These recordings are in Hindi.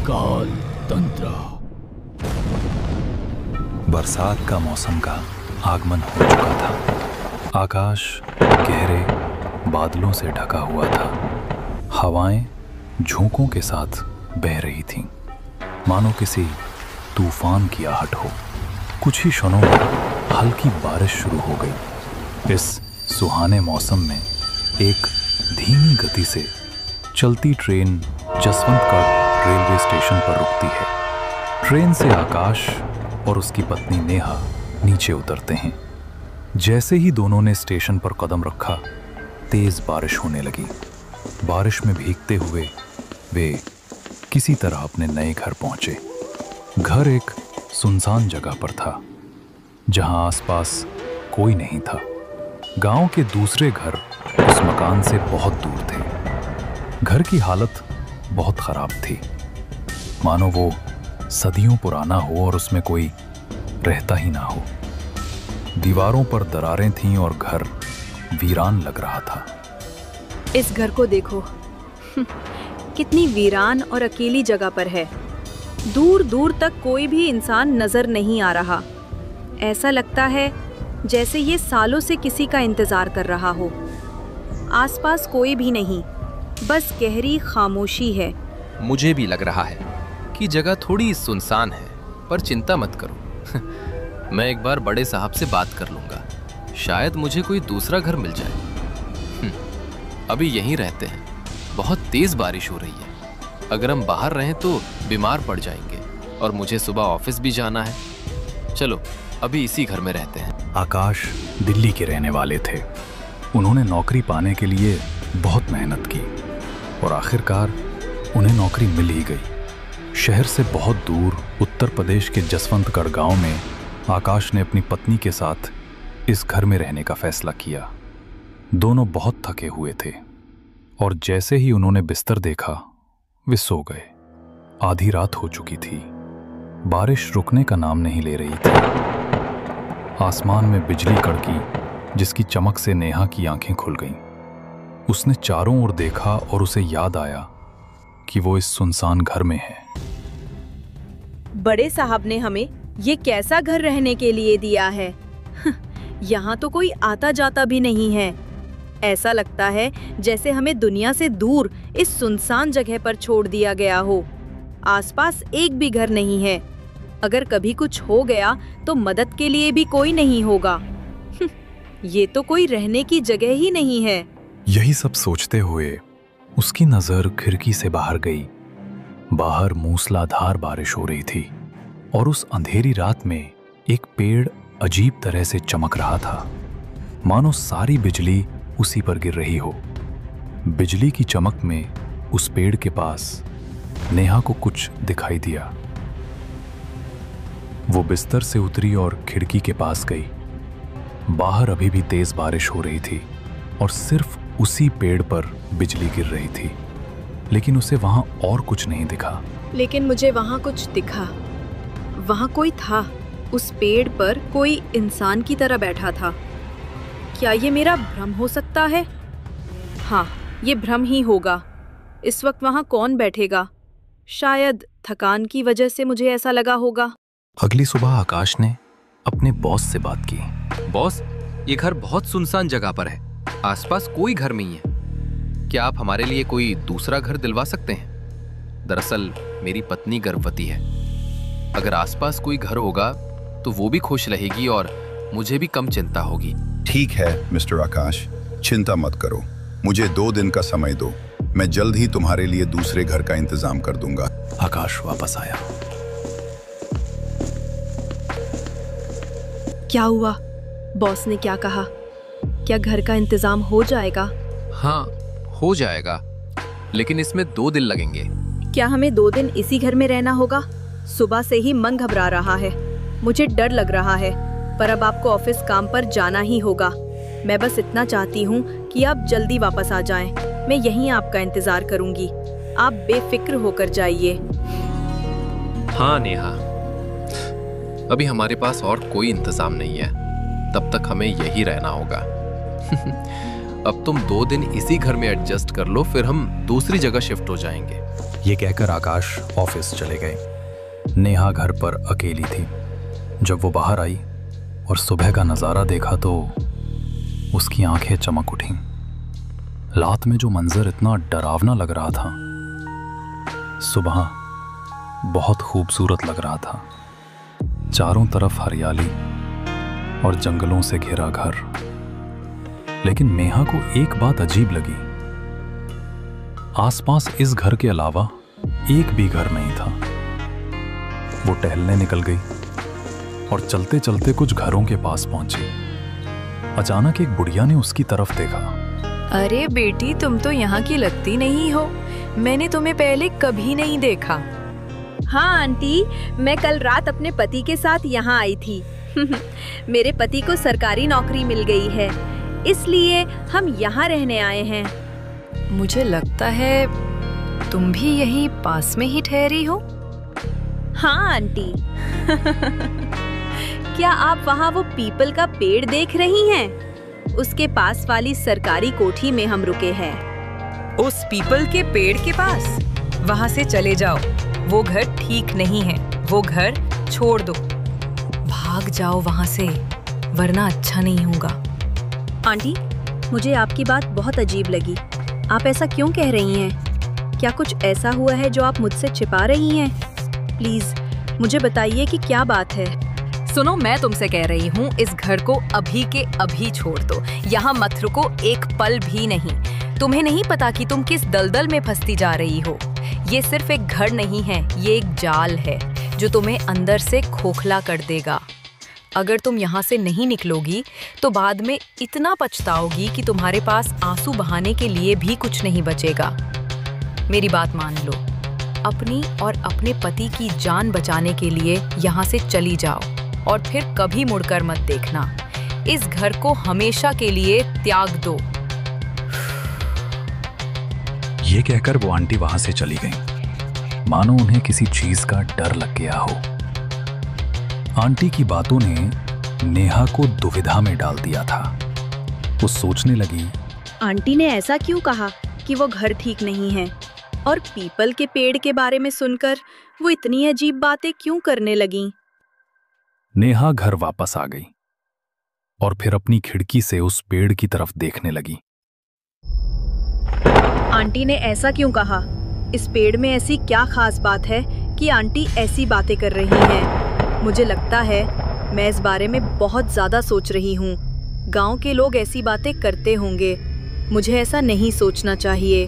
काल तंत्र। बरसात का मौसम का आगमन हो चुका था। आकाश गहरे बादलों से ढका हुआ था। हवाएं झोंकों के साथ बह रही थीं, मानो किसी तूफान की आहट हो। कुछ ही क्षणों में हल्की बारिश शुरू हो गई। इस सुहाने मौसम में एक धीमी गति से चलती ट्रेन जसवंतगढ़ रेलवे स्टेशन पर रुकती है। ट्रेन से आकाश और उसकी पत्नी नेहा नीचे उतरते हैं। जैसे ही दोनों ने स्टेशन पर कदम रखा, तेज बारिश होने लगी। बारिश में भीगते हुए वे किसी तरह अपने नए घर पहुंचे। घर एक सुनसान जगह पर था, जहां आसपास कोई नहीं था। गांव के दूसरे घर उस मकान से बहुत दूर थे। घर की हालत बहुत खराब थी, मानो वो सदियों पुराना हो और उसमें कोई रहता ही ना हो। दीवारों पर दरारें थीं और घर वीरान लग रहा था। इस घर को देखो, कितनी वीरान और अकेली जगह पर है। दूर दूर तक कोई भी इंसान नजर नहीं आ रहा। ऐसा लगता है जैसे ये सालों से किसी का इंतजार कर रहा हो। आसपास कोई भी नहीं, बस गहरी खामोशी है। मुझे भी लग रहा है कि जगह थोड़ी सुनसान है, पर चिंता मत करो। मैं एक बार बड़े साहब से बात कर लूंगा, शायद मुझे कोई दूसरा घर मिल जाए। अभी यहीं रहते हैं। बहुत तेज बारिश हो रही है। अगर हम बाहर रहें तो बीमार पड़ जाएंगे और मुझे सुबह ऑफिस भी जाना है। चलो अभी इसी घर में रहते हैं। आकाश दिल्ली के रहने वाले थे। उन्होंने नौकरी पाने के लिए बहुत मेहनत की और आखिरकार उन्हें नौकरी मिल ही गई। शहर से बहुत दूर उत्तर प्रदेश के जसवंतगढ़ गांव में आकाश ने अपनी पत्नी के साथ इस घर में रहने का फैसला किया। दोनों बहुत थके हुए थे और जैसे ही उन्होंने बिस्तर देखा, वे सो गए। आधी रात हो चुकी थी। बारिश रुकने का नाम नहीं ले रही थी। आसमान में बिजली कड़की, जिसकी चमक से नेहा की आंखें खुल गईं। उसने चारों ओर देखा और उसे याद आया कि वो इस सुनसान घर में है। बड़े साहब ने हमें ये कैसा घर रहने के लिए दिया है। यहाँ तो कोई आता जाता भी नहीं है। ऐसा लगता है जैसे हमें दुनिया से दूर इस सुनसान जगह पर छोड़ दिया गया हो। आसपास एक भी घर नहीं है। अगर कभी कुछ हो गया तो मदद के लिए भी कोई नहीं होगा। ये तो कोई रहने की जगह ही नहीं है। यही सब सोचते हुए उसकी नजर खिड़की से बाहर गई। बाहर मूसलाधार बारिश हो रही थी और उस अंधेरी रात में एक पेड़ अजीब तरह से चमक रहा था, मानो सारी बिजली उसी पर गिर रही हो। बिजली की चमक में उस पेड़ के पास नेहा को कुछ दिखाई दिया। वो बिस्तर से उतरी और खिड़की के पास गई। बाहर अभी भी तेज बारिश हो रही थी और सिर्फ उसी पेड़ पर बिजली गिर रही थी, लेकिन उसे वहां और कुछ नहीं दिखा। लेकिन मुझे वहां कुछ दिखा। वहां कोई था। उस पेड़ पर कोई इंसान की तरह बैठा था। क्या ये मेरा भ्रम हो सकता है? हाँ, ये भ्रम ही होगा। इस वक्त वहां कौन बैठेगा? शायद थकान की वजह से मुझे ऐसा लगा होगा। अगली सुबह आकाश ने अपने बॉस से बात की। बॉस, ये घर बहुत सुनसान जगह पर है। आसपास कोई घर नहीं है। क्या आप हमारे लिए कोई दूसरा घर दिलवा सकते हैं? दरअसल मेरी पत्नी गर्भवती है। अगर आसपास कोई घर होगा तो वो भी खुश रहेगी और मुझे भी कम चिंता होगी। ठीक है मिस्टर आकाश, चिंता मत करो। मुझे 2 दिन का समय दो। मैं जल्द ही तुम्हारे लिए दूसरे घर का इंतजाम कर दूंगा। आकाश वापस आया। क्या हुआ? बॉस ने क्या कहा? क्या घर का इंतजाम हो जाएगा? हाँ, हो जाएगा, लेकिन इसमें 2 दिन लगेंगे। क्या हमें 2 दिन इसी घर में रहना होगा? सुबह से ही मन घबरा रहा है। मुझे डर लग रहा है, पर अब आपको ऑफिस काम पर जाना ही होगा। मैं बस इतना चाहती हूँ कि आप जल्दी वापस आ जाएं। मैं यहीं आपका इंतजार करूंगी। आप बेफिक्र होकर जाइए। हाँ नेहा, अभी हमारे पास और कोई इंतजाम नहीं है। तब तक हमें यही रहना होगा। अब तुम 2 दिन इसी घर में एडजस्ट कर लो, फिर हम दूसरी जगह शिफ्ट हो जाएंगे। ये कहकर आकाश ऑफिस चले गए। नेहा घर पर अकेली थी। जब वो बाहर आई और सुबह का नज़ारा देखा तो उसकी आंखें चमक उठीं। रात में जो मंजर इतना डरावना लग रहा था, सुबह बहुत खूबसूरत लग रहा था। चारों तरफ हरियाली और जंगलों से घिरा घर। लेकिन नेहा को एक बात अजीब लगी। आसपास इस घर के अलावा एक भी घर नहीं था। वो टहलने निकल गई और चलते चलते कुछ घरों के पास पहुंची। अचानक एक बुढ़िया ने उसकी तरफ देखा। अरे बेटी, तुम तो यहाँ की लगती नहीं हो। मैंने तुम्हें पहले कभी नहीं देखा। हाँ आंटी, मैं कल रात अपने पति के साथ यहाँ आई थी। मेरे पति को सरकारी नौकरी मिल गई है, इसलिए हम यहाँ रहने आए हैं। मुझे लगता है तुम भी यहीं पास में ही ठहरी हो। हाँ आंटी। क्या आप वहाँ वो पीपल का पेड़ देख रही हैं? उसके पास वाली सरकारी कोठी में हम रुके हैं। उस पीपल के पेड़ के पास? वहाँ से चले जाओ, वो घर ठीक नहीं है। वो घर छोड़ दो। भाग जाओ वहाँ से, वरना अच्छा नहीं होगा। आंटी, मुझे आपकी बात बहुत अजीब लगी। आप ऐसा क्यों कह रही हैं? क्या कुछ ऐसा हुआ है जो आप मुझसे छिपा रही हैं? प्लीज मुझे बताइए कि क्या बात है। सुनो, मैं तुमसे कह रही हूँ, इस घर को अभी के अभी छोड़ दो। यहाँ मत रुको एक पल भी नहीं। तुम्हें नहीं पता कि तुम किस दलदल में फंसती जा रही हो। ये सिर्फ एक घर नहीं है, ये एक जाल है जो तुम्हें अंदर से खोखला कर देगा। अगर तुम यहाँ से नहीं निकलोगी तो बाद में इतना पछताओगी कि तुम्हारे पास आंसू बहाने के लिए भी कुछ नहीं बचेगा। मेरी बात मान लो, अपनी और अपने पति की जान बचाने के लिए यहाँ से चली जाओ और फिर कभी मुड़कर मत देखना। इस घर को हमेशा के लिए त्याग दो। ये कहकर वो आंटी वहां से चली गई, मानो उन्हें किसी चीज का डर लग गया हो। आंटी की बातों ने नेहा को दुविधा में डाल दिया था। वो सोचने लगी, आंटी ने ऐसा क्यों कहा कि वो घर ठीक नहीं है, और पीपल के पेड़ के बारे में सुनकर वो इतनी अजीब बातें क्यों करने लगी। नेहा घर वापस आ गई और फिर अपनी खिड़की से उस पेड़ की तरफ देखने लगी। आंटी ने ऐसा क्यों कहा? इस पेड़ में ऐसी क्या खास बात है कि आंटी ऐसी बातें कर रही हैं? मुझे लगता है मैं इस बारे में बहुत ज्यादा सोच रही हूँ। गांव के लोग ऐसी बातें करते होंगे, मुझे ऐसा नहीं सोचना चाहिए।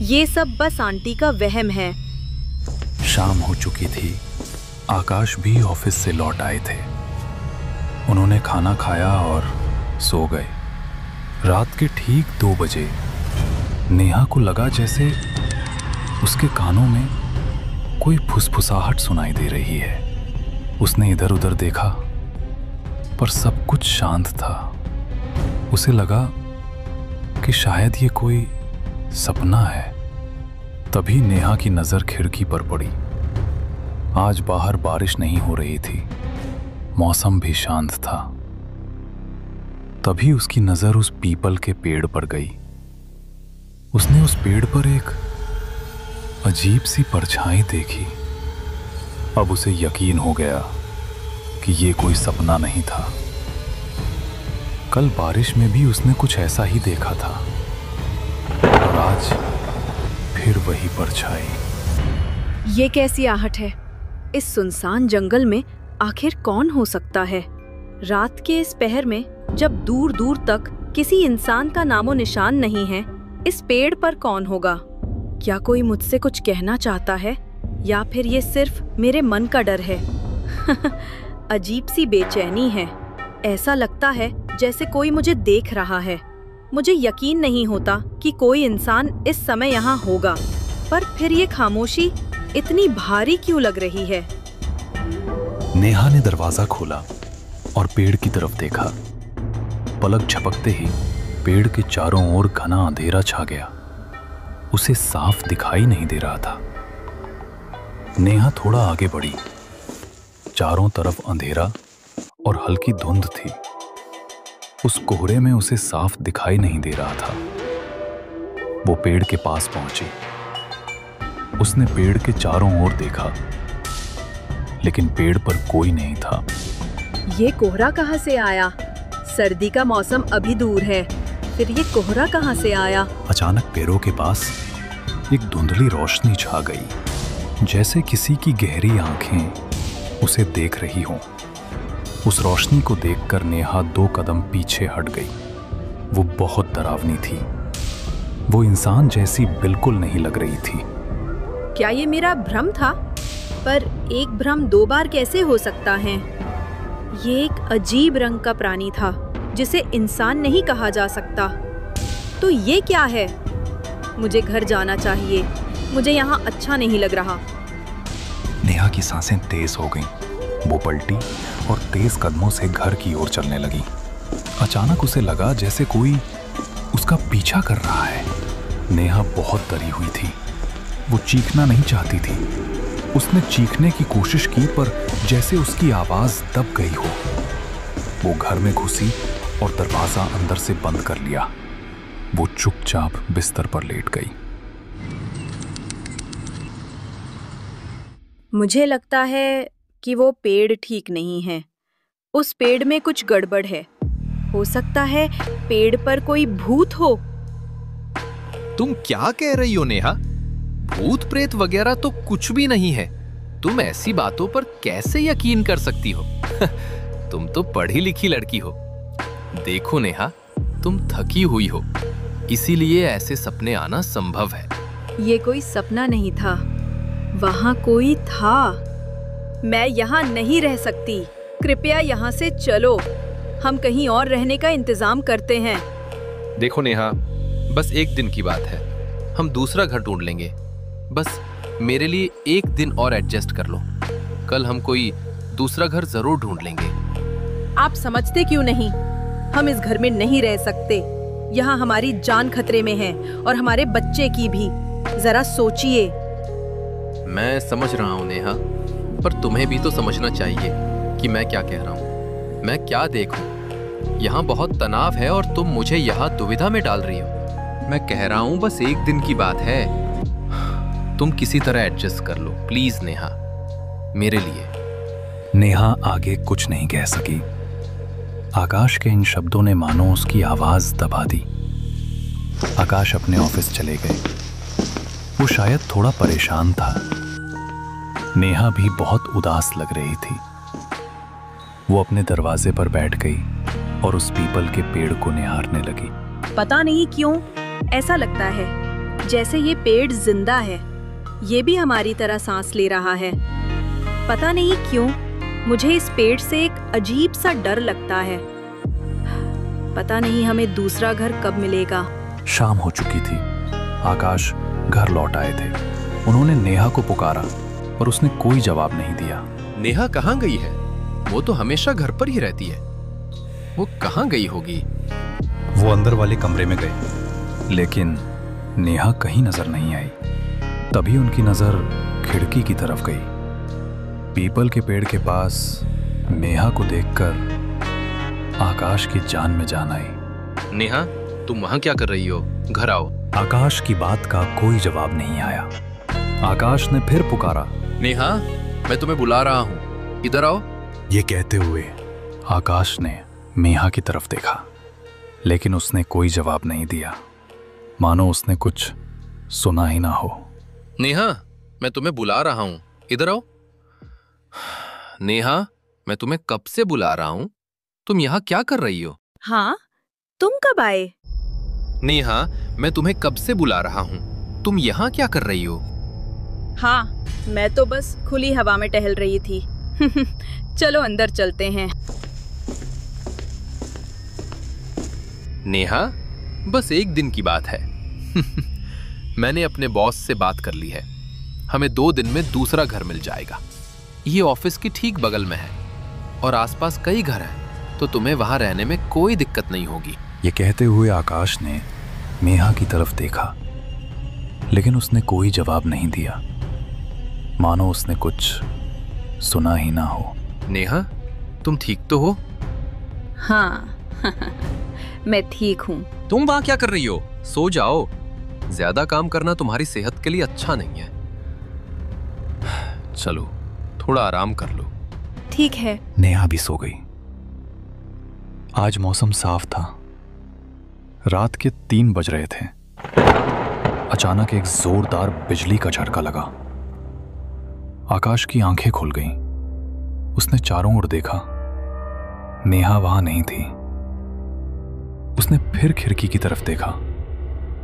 ये सब बस आंटी का वहम है। शाम हो चुकी थी। आकाश भी ऑफिस से लौट आए थे। उन्होंने खाना खाया और सो गए। रात के ठीक 2 बजे नेहा को लगा जैसे उसके कानों में कोई फुसफुसाहट सुनाई दे रही है। उसने इधर उधर देखा पर सब कुछ शांत था। उसे लगा कि शायद ये कोई सपना है। तभी नेहा की नजर खिड़की पर पड़ी। आज बाहर बारिश नहीं हो रही थी, मौसम भी शांत था। तभी उसकी नजर उस पीपल के पेड़ पर गई। उसने उस पेड़ पर एक अजीब सी परछाई देखी। अब उसे यकीन हो गया कि ये कोई सपना नहीं था। कल बारिश में भी उसने कुछ ऐसा ही देखा था और आज फिर वही परछाई। ये कैसी आहट है? इस सुनसान जंगल में आखिर कौन हो सकता है? रात के इस पहर में, जब दूर दूर तक किसी इंसान का नामो निशान नहीं है, इस पेड़ पर कौन होगा? क्या कोई मुझसे कुछ कहना चाहता है या फिर ये सिर्फ मेरे मन का डर है? अजीब सी बेचैनी है। ऐसा लगता है जैसे कोई मुझे देख रहा है। मुझे यकीन नहीं होता कि कोई इंसान इस समय यहाँ होगा, पर फिर ये खामोशी इतनी भारी क्यों लग रही है? नेहा ने दरवाजा खोला और पेड़ की तरफ देखा। पलक झपकते ही पेड़ के चारों ओर घना अंधेरा छा गया। उसे साफ दिखाई नहीं दे रहा था। नेहा थोड़ा आगे बढ़ी। चारों तरफ अंधेरा और हल्की धुंध थी। उस कोहरे में उसे साफ दिखाई नहीं दे रहा था। वो पेड़ के पास पहुंची। उसने पेड़ के चारों ओर देखा, लेकिन पेड़ पर कोई नहीं था। ये कोहरा कहाँ से आया? सर्दी का मौसम अभी दूर है, फिर ये कोहरा कहाँ से आया? अचानक पेड़ों के पास एक धुंधली रोशनी छा गई, जैसे किसी की गहरी आंखें उसे देख रही हों। उस रोशनी को देखकर नेहा 2 कदम पीछे हट गई। वो बहुत डरावनी थी। वो इंसान जैसी बिल्कुल नहीं लग रही थी। क्या ये मेरा भ्रम था? पर एक भ्रम 2 बार कैसे हो सकता है? ये एक अजीब रंग का प्राणी था जिसे इंसान नहीं कहा जा सकता। तो ये क्या है? मुझे घर जाना चाहिए। मुझे यहाँ अच्छा नहीं लग रहा। नेहा की सांसें तेज हो गईं। वो पलटी और तेज कदमों से घर की ओर चलने लगी। अचानक उसे लगा जैसे कोई उसका पीछा कर रहा है। नेहा बहुत डरी हुई थी। वो चीखना नहीं चाहती थी। उसने चीखने की कोशिश की, पर जैसे उसकी आवाज दब गई हो। वो घर में घुसी और दरवाजा अंदर से बंद कर लिया। वो चुपचाप बिस्तर पर लेट गई। मुझे लगता है कि वो पेड़ ठीक नहीं है। उस पेड़ में कुछ गड़बड़ है। हो सकता है पेड़ पर कोई भूत हो। तुम क्या कह रही हो नेहा? भूत प्रेत वगैरह तो कुछ भी नहीं है। तुम ऐसी बातों पर कैसे यकीन कर सकती हो? तुम तो पढ़ी लिखी लड़की हो। देखो नेहा, तुम थकी हुई हो, इसीलिए ऐसे सपने आना संभव है। ये कोई सपना नहीं था। वहाँ कोई था। मैं यहाँ नहीं रह सकती। कृपया यहाँ से चलो। हम कहीं और रहने का इंतजाम करते हैं। देखो नेहा, बस एक दिन की बात है। हम दूसरा घर ढूंढ लेंगे। बस मेरे लिए एक दिन और एडजस्ट कर लो। कल हम कोई दूसरा घर जरूर ढूंढ लेंगे। आप समझते क्यों नहीं? हम इस घर में नहीं रह सकते। यहाँ हमारी जान खतरे में है और हमारे बच्चे की भी। जरा सोचिए। मैं समझ रहा हूँ नेहा, पर तुम्हें भी तो समझना चाहिए कि मैं क्या कह रहा हूँ। मैं क्या देखूं? यहाँ बहुत तनाव है और तुम मुझे यहाँ दुविधा में डाल रही हो। मैं कह रहा हूँ बस एक दिन की बात है। तुम किसी तरह एडजस्ट कर लो प्लीज नेहा, मेरे लिए। नेहा आगे कुछ नहीं कह सकी। आकाश के इन शब्दों ने मानो उसकी आवाज दबा दी। आकाश अपने ऑफिस चले गए। वो शायद थोड़ा परेशान था। नेहा भी बहुत उदास लग रही थी। वो अपने दरवाजे पर बैठ गई और उस पीपल के पेड़ को निहारने लगी। पता नहीं क्यों ऐसा लगता है जैसे ये पेड़ जिंदा है। ये भी हमारी तरह सांस ले रहा है। पता नहीं क्यों मुझे इस पेड़ से एक अजीब सा डर लगता है। पता नहीं हमें दूसरा घर कब मिलेगा। शाम हो चुकी थी। आकाश घर लौट आए थे। उन्होंने नेहा को पुकारा पर उसने कोई जवाब नहीं दिया। नेहा कहाँ गई है? वो तो हमेशा घर पर ही रहती है। वो कहाँ गई होगी? वो अंदर वाले कमरे में गए, लेकिन नेहा कहीं नजर नहीं आई। तभी उनकी नजर खिड़की की तरफ गई। पीपल के पेड़ के पास नेहा को देखकर आकाश की जान में जान आई। नेहा, तुम वहां क्या कर रही हो? घर आओ। आकाश की बात का कोई जवाब नहीं आया। आकाश ने फिर पुकारा, नेहा, मैं तुम्हें बुला रहा हूँ, इधर आओ। ये कहते हुए आकाश ने नेहा की तरफ देखा, लेकिन उसने कोई जवाब नहीं दिया, मानो उसने कुछ सुना ही ना हो। नेहा, मैं तुम्हें बुला रहा हूँ, इधर आओ। नेहा, मैं तुम्हें कब से बुला रहा हूँ, तुम यहाँ क्या कर रही हो? हाँ, तुम कब आए? नेहा, मैं तुम्हें कब से बुला रहा हूँ, तुम यहाँ क्या कर रही हो? हाँ, मैं तो बस खुली हवा में टहल रही थी। चलो अंदर चलते हैं। नेहा, बस एक दिन की बात है। मैंने अपने बॉस से बात कर ली है। हमें 2 दिन में दूसरा घर मिल जाएगा। ये ऑफिस की ठीक बगल में है और आसपास कई घर हैं, तो तुम्हें वहां रहने में कोई दिक्कत नहीं होगी। ये कहते हुए आकाश ने नेहा की तरफ देखा, लेकिन उसने कोई जवाब नहीं दिया, मानो उसने कुछ सुना ही ना हो। नेहा, तुम ठीक तो हो? हाँ, मैं ठीक हूँ। तुम वहां क्या कर रही हो? सो जाओ। ज्यादा काम करना तुम्हारी सेहत के लिए अच्छा नहीं है। चलो थोड़ा आराम कर लो। ठीक है। नेहा भी सो गई। आज मौसम साफ था। रात के 3 बज रहे थे। अचानक एक जोरदार बिजली का झटका लगा। आकाश की आंखें खुल गईं। उसने चारों ओर देखा। नेहा वहां नहीं थी। उसने फिर खिड़की की तरफ देखा।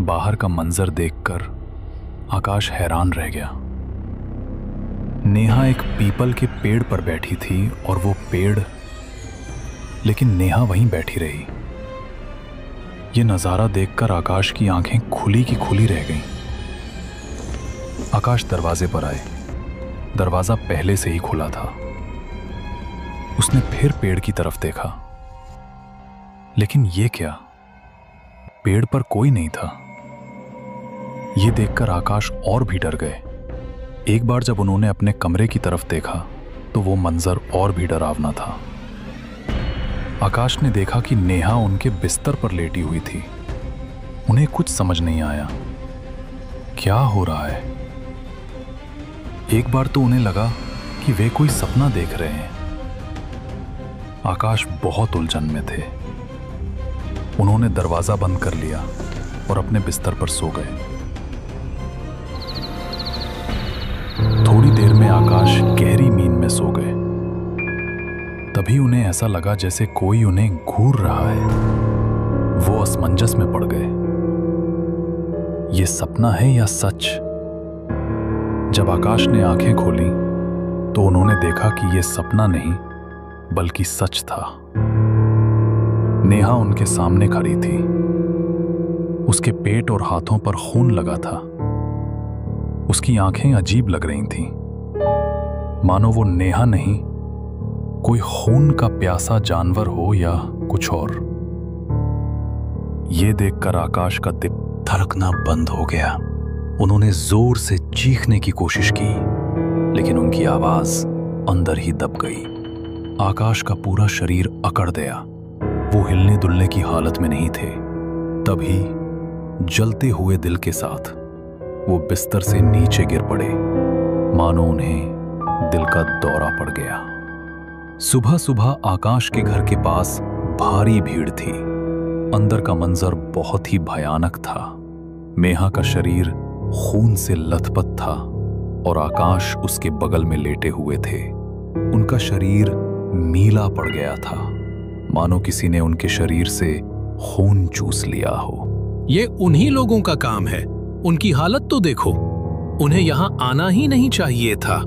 बाहर का मंजर देखकर आकाश हैरान रह गया। नेहा एक पीपल के पेड़ पर बैठी थी और वो पेड़, लेकिन नेहा वहीं बैठी रही। ये नजारा देखकर आकाश की आंखें खुली की खुली रह गईं। आकाश दरवाजे पर आए। दरवाजा पहले से ही खुला था। उसने फिर पेड़ की तरफ देखा, लेकिन ये क्या? पेड़ पर कोई नहीं था। ये देखकर आकाश और भी डर गए। एक बार जब उन्होंने अपने कमरे की तरफ देखा तो वो मंजर और भी डरावना था। आकाश ने देखा कि नेहा उनके बिस्तर पर लेटी हुई थी। उन्हें कुछ समझ नहीं आया, क्या हो रहा है। एक बार तो उन्हें लगा कि वे कोई सपना देख रहे हैं। आकाश बहुत उलझन में थे। उन्होंने दरवाजा बंद कर लिया और अपने बिस्तर पर सो गए। थोड़ी देर में आकाश गहरी नींद में सो गए। तभी उन्हें ऐसा लगा जैसे कोई उन्हें घूर रहा है। वो असमंजस में पड़ गए। ये सपना है या सच? जब आकाश ने आंखें खोली तो उन्होंने देखा कि यह सपना नहीं बल्कि सच था। नेहा उनके सामने खड़ी थी। उसके पेट और हाथों पर खून लगा था। उसकी आंखें अजीब लग रही थीं, मानो वो नेहा नहीं, कोई खून का प्यासा जानवर हो या कुछ और। ये देखकर आकाश का दिल धड़कना बंद हो गया। उन्होंने जोर से चीखने की कोशिश की, लेकिन उनकी आवाज अंदर ही दब गई। आकाश का पूरा शरीर अकड़ गया। वो हिलने डुलने की हालत में नहीं थे। तभी जलते हुए दिल के साथ वो बिस्तर से नीचे गिर पड़े, मानो उन्हें दिल का दौरा पड़ गया। सुबह सुबह आकाश के घर के पास भारी भीड़ थी। अंदर का मंजर बहुत ही भयानक था। नेहा का शरीर खून से लथपथ था और आकाश उसके बगल में लेटे हुए थे। उनका शरीर नीला पड़ गया था, मानो किसी ने उनके शरीर से खून चूस लिया हो। ये उन्हीं लोगों का काम है। उनकी हालत तो देखो। उन्हें यहां आना ही नहीं चाहिए था।